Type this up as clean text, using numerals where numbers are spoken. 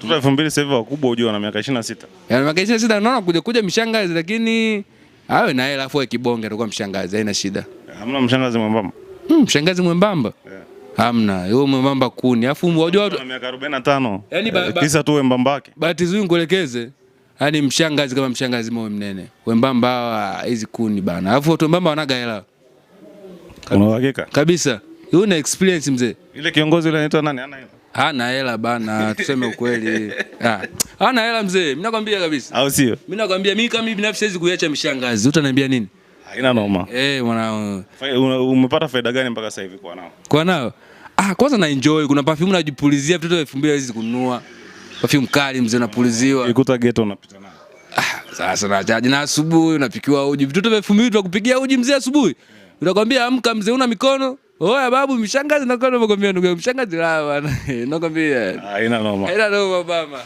Watoto 2000 sasa hivi wakubwa unajua wana miaka 26. Yaani miaka 26 naona kuja mshangazi, lakini awe na hela afu kibonge atakuwa mshangazi, haina shida. Hamna mshangazi mwembamba. Mshangazi mwembamba? Yeah. Hamna, yeye mwembamba kuni. Afu unajua watu na miaka 45. Yaani kisa tu wembamba wake. Bahati nzuri nikuelekeze. Yaani mshangazi kama mshangazi mwe mnene. Wembamba hizi kuni bana. Alafu watu wembamba wanaga hela. Una uhakika? Kabisa. Yule una experience mzee. Ile kiongozi yule anaitwa nani? Hana hela. Hana hela bana, tuseme ukweli. Hana hela mzee, mimi nakwambia kabisa. Au sio? Mimi nakwambia mimi kama binafsi siwezi kuiacha mshangazi. Utaniambia nini? Haina noma. Mwanao. Umepata faida gani mpaka sasa hivi kwa nao? Kwa nao? Kwanza na enjoy. Kuna perfume najipulizia mtoto 2000 hizi kununua. Perfume kali mzee unapuliziwa. Ikuta ghetto unapita nayo. Sasa na charge na asubuhi unapikiwa uji. Vitoto 2000 tunakupigia uji mzee asubuhi. Unakwambia amka mzee una mikono. Oya babu mshangazi nakwambia ndugu mshangazi la bwana. Nakwambia. Haina noma. Haina noma mama.